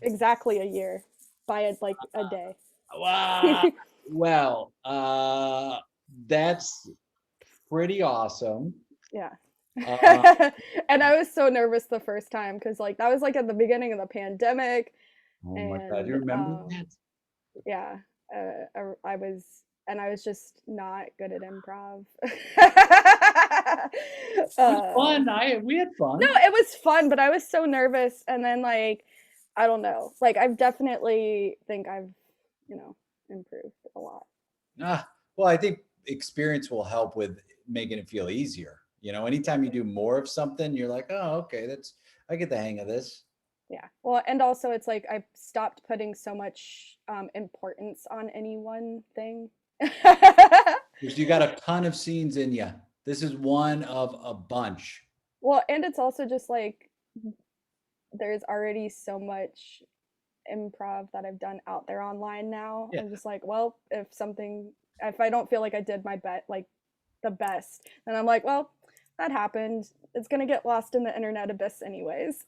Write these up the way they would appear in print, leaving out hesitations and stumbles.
exactly a year by like a day. Wow. Well, that's pretty awesome. Yeah. Uh, And I was so nervous the first time because like that was like at the beginning of the pandemic, oh my God, you and remember that? yeah, I was just not good at improv. It was uh, fun. We had no, fun. it was fun, but I was so nervous, and then like I don't know, like I've definitely think I've improved a lot. Ah, well, I think experience will help with making it feel easier. Anytime you do more of something, you're like, oh, okay, I get the hang of this. Yeah. Well, and also it's like I stopped putting so much importance on any one thing. Because you got a ton of scenes in you. This is one of a bunch. Well, and it's also just like there's already so much improv that I've done out there online now. Yeah. I'm just like, well, if I don't feel like I did my like the best, then I'm like, well, that happened. It's gonna get lost in the internet abyss anyways.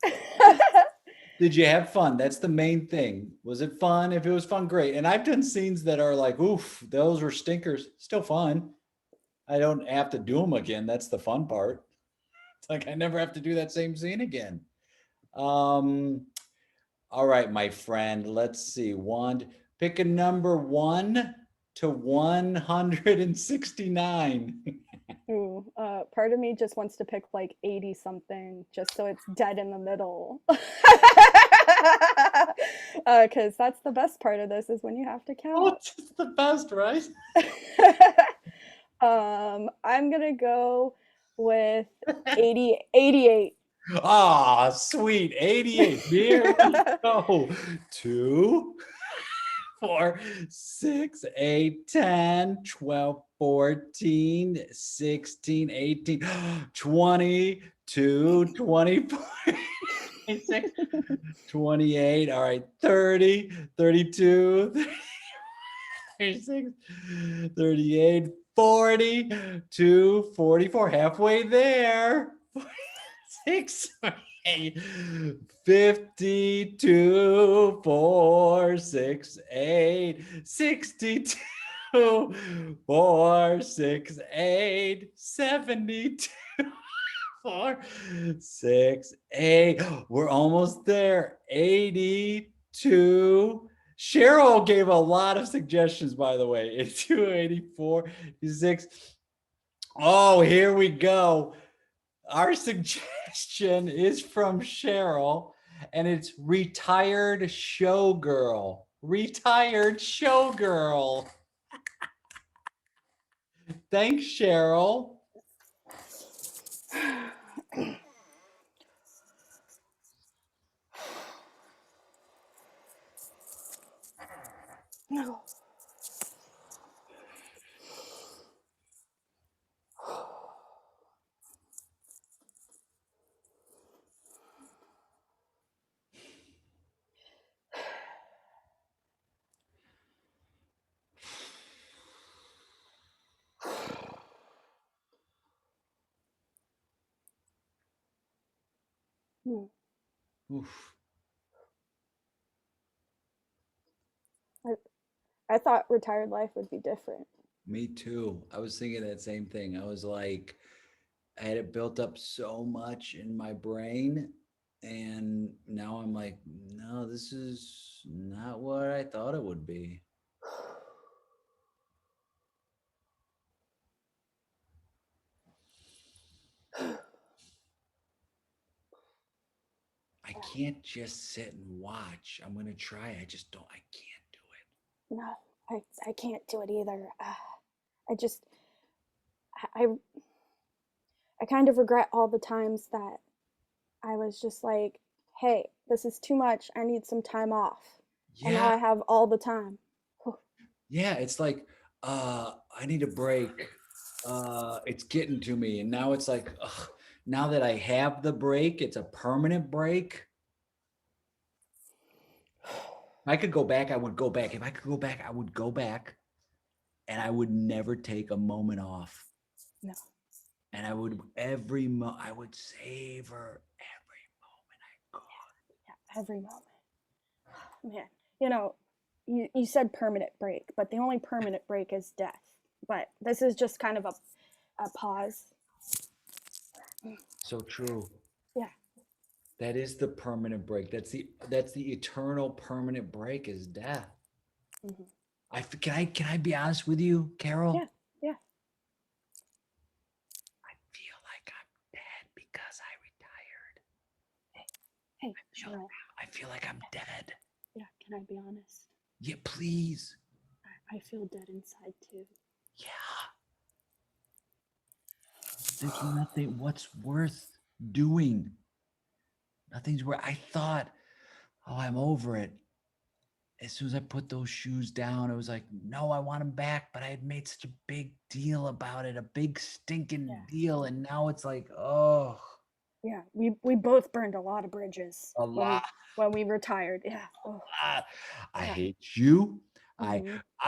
Did you have fun? That's the main thing. Was it fun? If it was fun, great. And I've done scenes that are like, oof, those were stinkers. Still fun. I don't have to do them again. That's the fun part. It's like I never have to do that same scene again. Um, all right, my friend. Let's see. Pick a number 1 to 169. Ooh, part of me just wants to pick like 80 something just so it's dead in the middle. Because that's the best part of this is when you have to Oh, count. it's the best, right? I'm gonna go with 88. Ah, sweet. 88. Here we go. 2, 4, 6, 8, 10, 12, 14, 16, 18, 22, 24, 26, 28. All right, 30, 32, 36, 38, 42, 44. Halfway there. 6, 52, 4, 6, 8, 62, 4, 6, 8, 72, 4, 6, 8. We're almost there. 82. Cheryl gave a lot of suggestions, by the way. 82, 84, 86. Oh, here we go. Our suggestion is from Cheryl, and it's retired showgirl. Retired showgirl. Thanks, Cheryl. No. Oof. I, I thought retired life would be different. Me too. I was thinking that same thing. I was like, I had it built up so much in my brain. And now I'm like, no, this is not what I thought it would be. I can't just sit and watch. I'm going to try. I can't do it. No, I can't do it either. I just I I kind of regret all the times that I was just like, "Hey, this is too much. I need some time off." And now Yeah. I have all the time. Yeah. It's like, I need a break. It's getting to me. And now it's like, ugh, now that I have the break, it's a permanent break. If I could go back, I would go back. If I could go back, I would go back and I would never take a moment off. No. And I would savor every moment I could. Yeah, every moment. man, you know, you said permanent break, but the only permanent break is death. But this is just kind of a pause. So true. Yeah. That is the permanent break. That's the eternal permanent break is death. Can I be honest with you, Carol? Yeah. Yeah. I feel like I'm dead because I retired. Hey, Cheryl. I feel like I'm dead. Yeah, can I be honest? Yeah, please. I feel dead inside too. Yeah. There's nothing what's worth doing. Nothing's worth. I thought, oh, I'm over it. As soon as I put those shoes down, it was like, no, I want them back. But I had made such a big deal about it, a big stinking deal. And now it's like, oh. Yeah, we both burned a lot of bridges. A lot. When we retired. Yeah. Oh. I hate you. I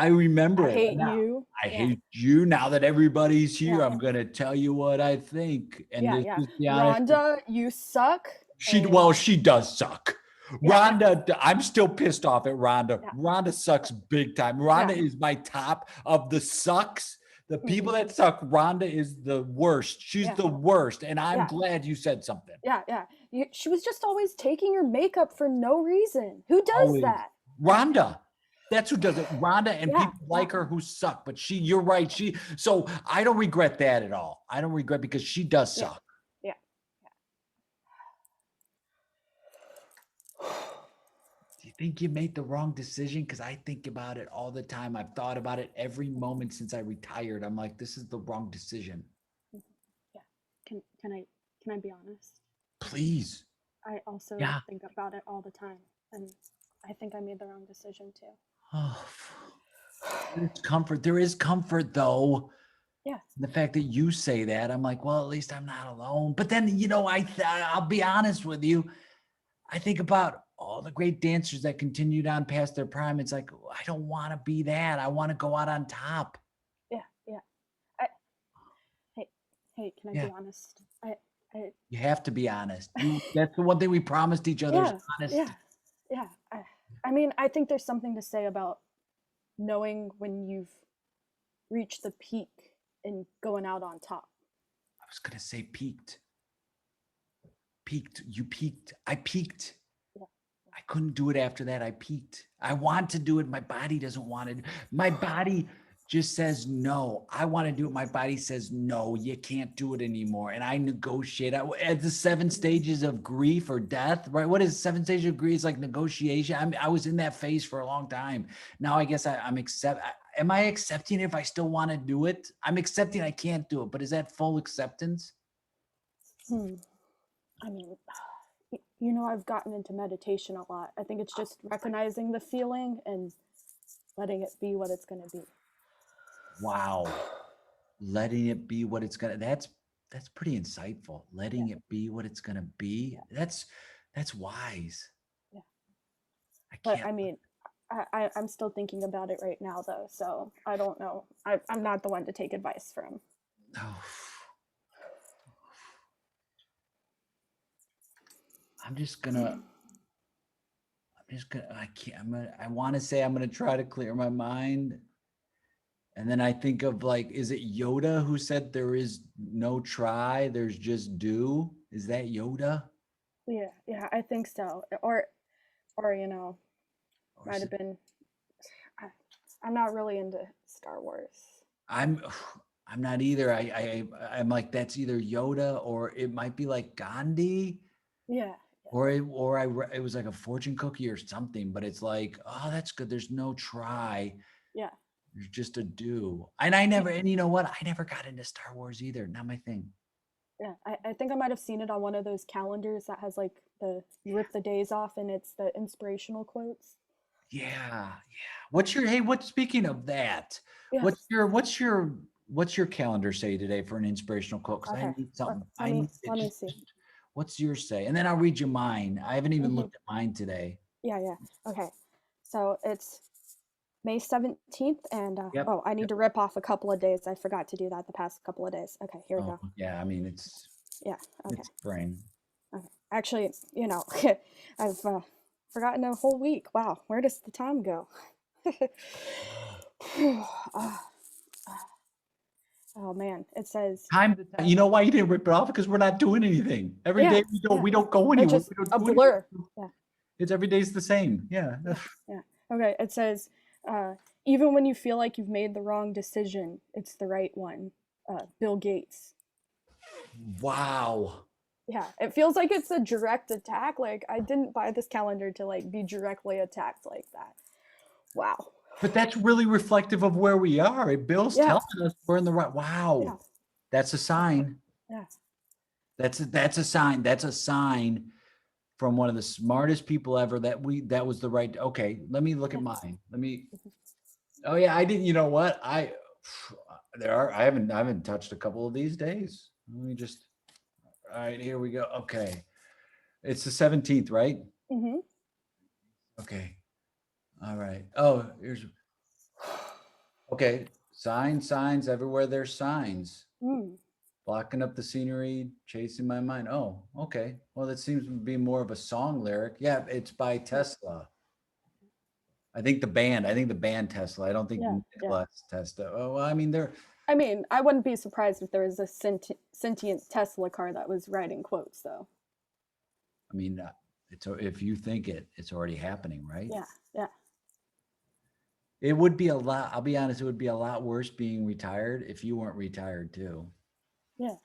remember I it. hate you. I hate you. Now that everybody's here, Yeah. I'm gonna tell you what I think. And this is the honest. Rhonda, you suck. She does suck. Rhonda, I'm still pissed off at Rhonda. Rhonda sucks big time. Rhonda is my top of the sucks. The people that suck, Rhonda is the worst. She's the worst. And I'm glad you said something. Yeah. She was just always taking your makeup for no reason. Who does that? Rhonda. That's who does it. Rhonda and people like her who suck. But you're right. So I don't regret that at all. I don't regret because she does suck. Yeah. Do you think you made the wrong decision? Because I think about it all the time. I've thought about it every moment since I retired. I'm like, this is the wrong decision. Yeah. Can I be honest? Please. I also think about it all the time. And I think I made the wrong decision too. Oh, there's comfort. There is comfort though. Yeah. The fact that you say that, I'm like, well, at least I'm not alone. But then, I'll be honest with you. I think about all the great dancers that continued on past their prime. It's like, I don't want to be that. I want to go out on top. Yeah. Hey, can I be honest? You have to be honest. That's the one thing we promised each other is honesty. Yeah. I mean, I think there's something to say about knowing when you've reached the peak and going out on top. I was going to say peaked. You peaked. I peaked. Yeah. I couldn't do it after that. I peaked. I want to do it. My body doesn't want it. My body just says no. I want to do it. My body says no, you can't do it anymore. And I negotiate. At the 7 stages of grief or death, right? What is 7 stages of grief? It's like negotiation. I was in that phase for a long time. Now I guess am I accepting it if I still want to do it? I'm accepting I can't do it, but is that full acceptance? I mean, I've gotten into meditation a lot. I think it's just recognizing the feeling and letting it be what it's going to be. Wow. Letting it be what it's going to, that's pretty insightful. Letting it be what it's going to be. That's wise. Yeah. I mean, I'm still thinking about it right now though. So I don't know. I'm not the one to take advice from. Oh. I want to say I'm going to try to clear my mind. And then I think of is it Yoda who said there is no try, there's just do? Is that Yoda? Yeah, I think so. Or might have been. I'm not really into Star Wars. I'm not either. I'm like, that's either Yoda or it might be like Gandhi. Yeah. Or it was like a fortune cookie or something, but it's like, oh, that's good. There's no try. Yeah. There's just a do. And and you know what? I never got into Star Wars either. Not my thing. Yeah. I think I might have seen it on one of those calendars that has like you rip the days off and it's the inspirational quotes. Yeah. Speaking of that, yeah. what's your calendar say today for an inspirational quote? Because I need something. Let me see. What's yours say? And then I'll read you mine. I haven't even looked at mine today. Yeah. Okay. So it's May 17th. And I need to rip off a couple of days. I forgot to do that the past couple of days. Okay, here we go. Yeah, I mean, it's... Yeah, okay. It's spring. Okay. Actually, I've Forgotten a whole week. Wow, where does the time go? Ah, oh man, it says, You know why you didn't rip it off? Because we're not doing anything. Every yeah, day yeah. we don't go It's anywhere. just We don't a do anything. blur. Yeah, It's every day's the same. Yeah. yeah, yeah. Okay, it says, even when you feel like you've made the wrong decision, it's the right one. Bill Gates. Wow. Yeah, it feels like it's a direct attack. Like I didn't buy this calendar to like be directly attacked like that. Wow. But that's really reflective of where we are. Bill's Yeah, telling us we're in the right. yeah, Wow. That's a sign. yeah. That's a sign. That's a sign from one of the smartest people ever that was the right. Okay, let me look at Yeah. mine. Oh yeah, I didn't. You know what? I haven't touched a couple of these days. Let me just. All right, here we go. Okay. It's the 17th, right? Mm-hmm. Okay. All right. Oh, here's okay. Signs everywhere. There's signs. Mm. Blocking up the scenery, chasing my mind. Oh, okay. Well, that seems to be more of a song lyric. Yeah, it's by Tesla. I think the band Tesla. I don't think Yeah, yeah. Nikola Tesla. Oh, well, I mean, they're. I mean, I wouldn't be surprised if there was a sentient Tesla car that was writing quotes, though. I mean, it's if you think it's already happening, right? Yeah, yeah, It would be a lot. I'll be honest. It would be a lot worse being retired if you weren't retired too. yeah,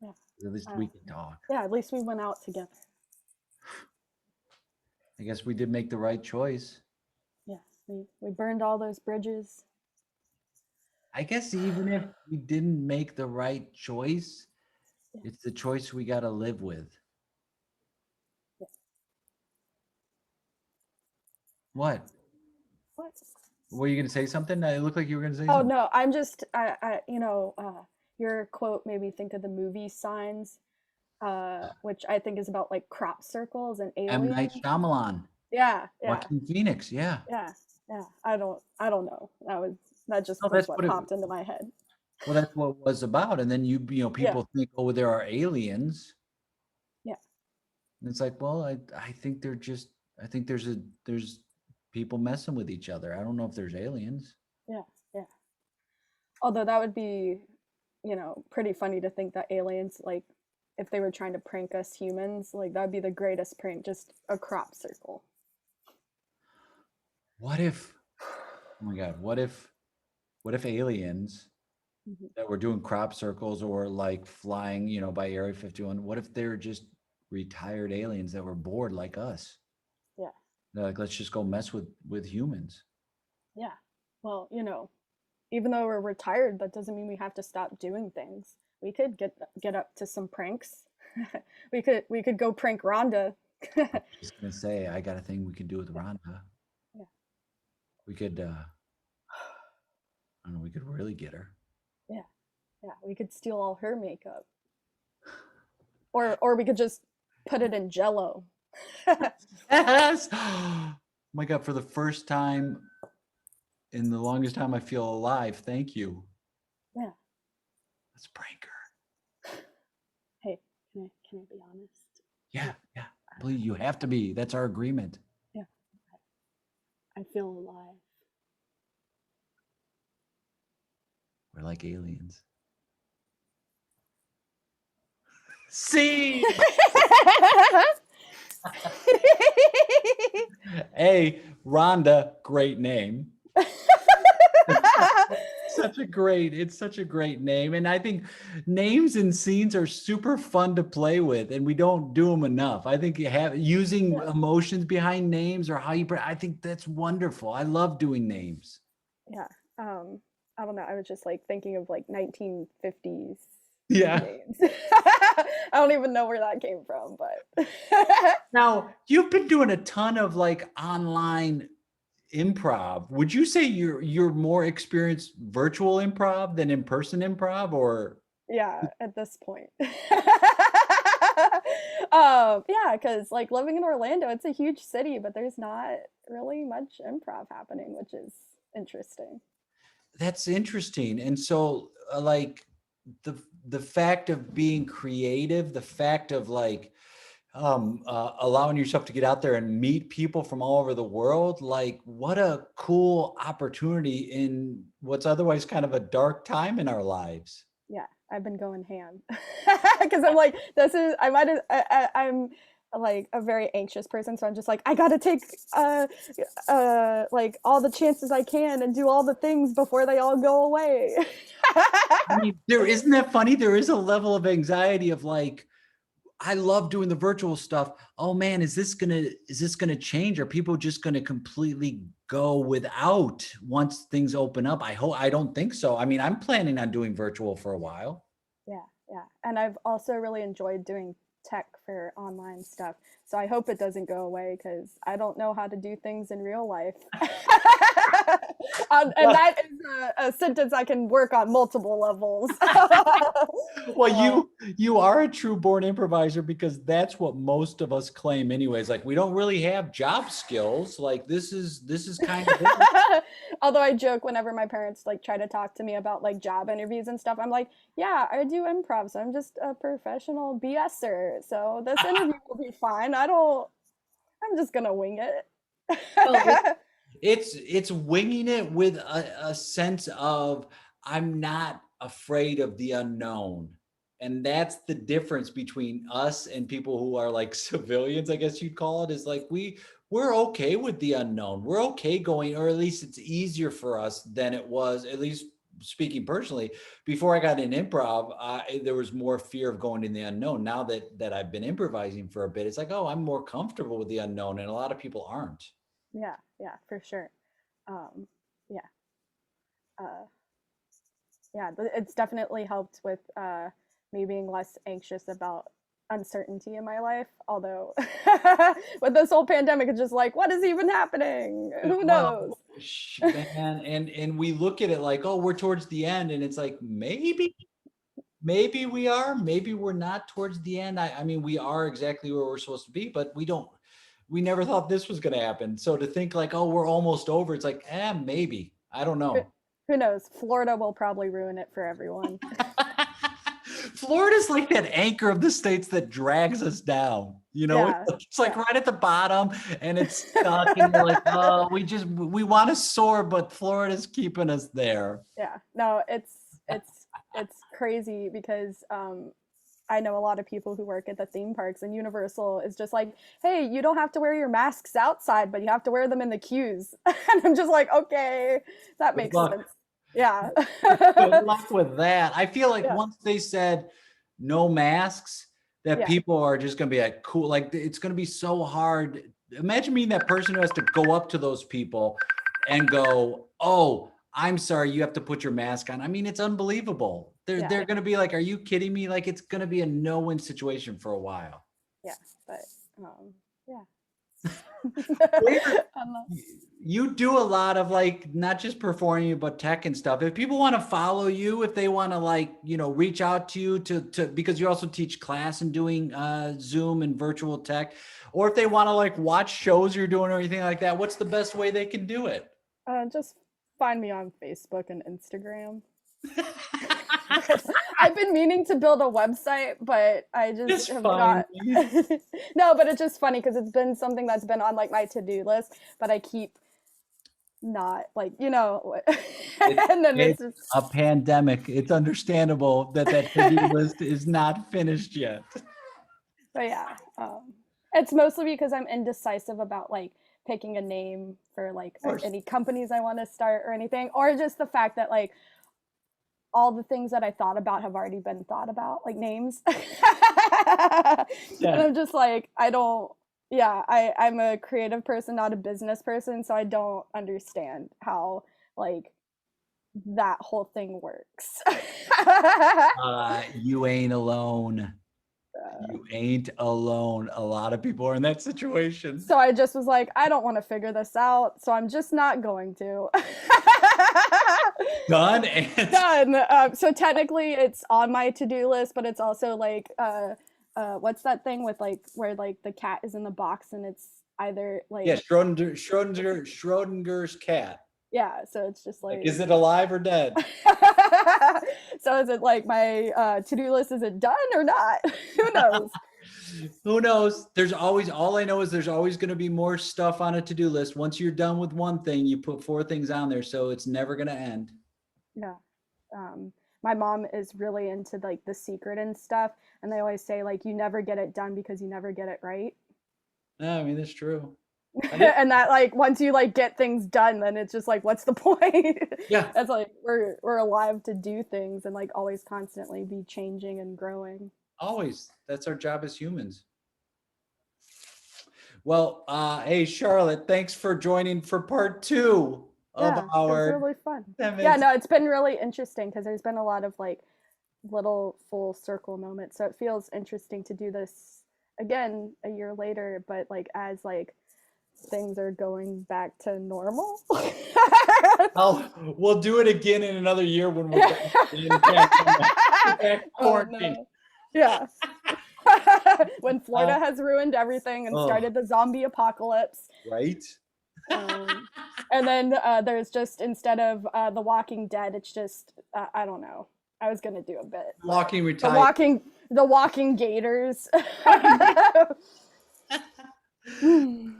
yeah. At least we can talk. Yeah, at least we went out together. I guess we did make the right choice. Yeah, we burned all those bridges. I guess even if we didn't make the right choice, Yeah. it's the choice we got to live with. Yeah. What? What? Were you going to say something? It looked like you were going to say Oh something. no, I'm just your quote made me think of the movie Signs, which I think is about like crop circles and M. Night aliens. Shyamalan. Yeah, yeah, Joaquin Phoenix. Yeah. yeah, yeah. I don't know. That just No, was that's what what it. popped into my head. Well, that's what it was about. And then Yeah, people think, oh, there are aliens. yeah, And it's like, well, I think they're just. I think there's people messing with each other. I don't know if there's aliens. yeah, yeah. Although that would be, pretty funny to think that aliens, like, if they were trying to prank us humans, like that would be the greatest prank, just a crop circle. What if? Oh my God! What if aliens Mhm. that were doing crop circles or like flying, by Area 51? What if they're just retired aliens that were bored like us? Yeah, They're like, let's just go mess with humans. yeah. Well, even though we're retired, that doesn't mean we have to stop doing things. We could get up to some pranks. we could go prank Rhonda. Just gonna say, I got a thing we can do with Rhonda. Yeah, We could, I don't know, we could really get her. yeah, yeah. We could steal all her makeup, or we could just put it in Jello. Yes. Oh my God! For the first time in the longest time I feel alive. Thank you. Yeah. Let's prank her. Hey, can I be honest? Yeah, yeah. Please, you have to be. That's our agreement. Yeah. I feel alive. We're like aliens. See. Hey, Rhonda, great name. It's such a great name. And I think names and scenes are super fun to play with, and we don't do them enough. I think using emotions behind names or I think that's wonderful. I love doing names. Yeah. I don't know. I was just like thinking of like 1950s Yeah. names. I don't even know where that came from, but Now, you've been doing a ton of like online improv. Would you say you're more experienced virtual improv than in-person improv, or? yeah, at this point. Yeah, because like living in Orlando, it's a huge city, but there's not really much improv happening, which is interesting. That's interesting. And so like the fact of being creative, the fact of like allowing yourself to get out there and meet people from all over the world. Like, what a cool opportunity in what's otherwise kind of a dark time in our lives. Yeah, I've been going ham because I'm like, I'm like a very anxious person, so I'm just like, I gotta take like all the chances I can and do all the things before they all go away. I mean, isn't that funny? There is a level of anxiety of like, I love doing the virtual stuff. Oh man, is this gonna change? Are people just gonna completely go without once things open up? I don't think so. I mean, I'm planning on doing virtual for a while. Yeah, yeah. And I've also really enjoyed doing tech for online stuff. So I hope it doesn't go away because I don't know how to do things in real life. And that is a sentence I can work on multiple levels. Well, you are a true born improviser because that's what most of us claim anyways. Like, we don't really have job skills. Like, this is kind of it. Although I joke whenever my parents like try to talk to me about like job interviews and stuff, I'm like, yeah, I do improv, so I'm just a professional BSer. So this interview will be fine. I'm just gonna wing it. Well, it's winging it with a sense of, I'm not afraid of the unknown. And that's the difference between us and people who are like civilians, I guess you'd call it, is like we're okay with the unknown. We're okay going, or at least it's easier for us than it was, at least speaking personally. Before I got in improv, there was more fear of going in the unknown. Now that I've been improvising for a bit, it's like, oh, I'm more comfortable with the unknown, and a lot of people aren't. Yeah, yeah, for sure. Yeah, yeah, it's definitely helped with me being less anxious about uncertainty in my life. Although with this whole pandemic, it's just like, what is even happening? Who knows? Well, man, and we look at it like, oh, we're towards the end, and it's like, maybe we are, maybe we're not towards the end. I mean, we are exactly where we're supposed to be, but we never thought this was going to happen. So to think like, oh, we're almost over, it's like, maybe. I don't know. Who knows? Florida will probably ruin it for everyone. Florida's like that anchor of the states that drags us down. You know, Yeah, it's like right at the bottom and it's stuck and you're like, oh, we want to soar, but Florida's keeping us there. yeah. No, it's crazy because I know a lot of people who work at the theme parks, and Universal is just like, hey, you don't have to wear your masks outside, but you have to wear them in the queues. And I'm just like, okay, that makes sense. Yeah. Good luck with that. I feel like once they said no masks, that people are just going to be like, cool. Like, it's going to be so hard. Imagine being that person who has to go up to those people and go, oh, I'm sorry, you have to put your mask on. I mean, it's unbelievable. They're going to be like, are you kidding me? Like, it's going to be a no-win situation for a while. Yeah, but yeah. You do a lot of like, not just performing, but tech and stuff. If people want to follow you, if they want to like, reach out to you to because you also teach class and doing Zoom and virtual tech, or if they want to like watch shows you're doing or anything like that, what's the best way they can do it? Just find me on Facebook and Instagram. I've been meaning to build a website, but I just have not. No, but it's just funny because it's been something that's been on like my to-do list, but I keep not like, and then it's just a pandemic. It's understandable that to-do list is not finished yet. But yeah, it's mostly because I'm indecisive about like picking a name for like any companies I want to start or anything, or just the fact that like all the things that I thought about have already been thought about, like names. And I'm just like, I'm a creative person, not a business person. So I don't understand how like that whole thing works. You ain't alone. You ain't alone. A lot of people are in that situation. So I just was like, I don't want to figure this out. So I'm just not going to. Done. Done. So technically it's on my to-do list, but it's also like, what's that thing with like, where like the cat is in the box and it's either like. Yeah, Schrödinger's cat. Yeah, so it's just like, is it alive or dead? So is it like my to-do list, is it done or not? Who knows? Who knows? There's always, all I know is there's always going to be more stuff on a to-do list. Once you're done with one thing, you put 4 things on there. So it's never going to end. Yeah. My mom is really into like The Secret and stuff, and they always say like you never get it done because you never get it right. No, I mean, that's true. I mean, And that like once you like get things done, then it's just like what's the point? yeah, That's like we're alive to do things and like always constantly be changing and growing. always. That's our job as humans. Well, hey, Charlotte, thanks for joining for part 2 of Yeah, it was our really fun. 10 Yeah, minutes. no, it's been really interesting because there's been a lot of like little full circle moments. So it feels interesting to do this again a year later, but like as like things are going back to normal. We'll do it again in another year when we're back Oh quarantine. no. Yeah. When Florida has ruined everything and started the zombie apocalypse. Right? And then there's just, instead of The Walking Dead, it's just, I don't know. I was going to do a bit. Walking retired. The Walking Gators.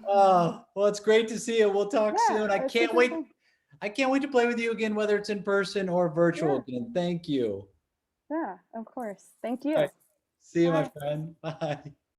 Oh, well, it's great to see you. We'll talk soon. I it's can't super wait. fun. I can't wait to play with you again, whether it's in person or virtual again. Thank you. Yeah, of course. Thank All you. right. See you, my Bye. friend. Bye.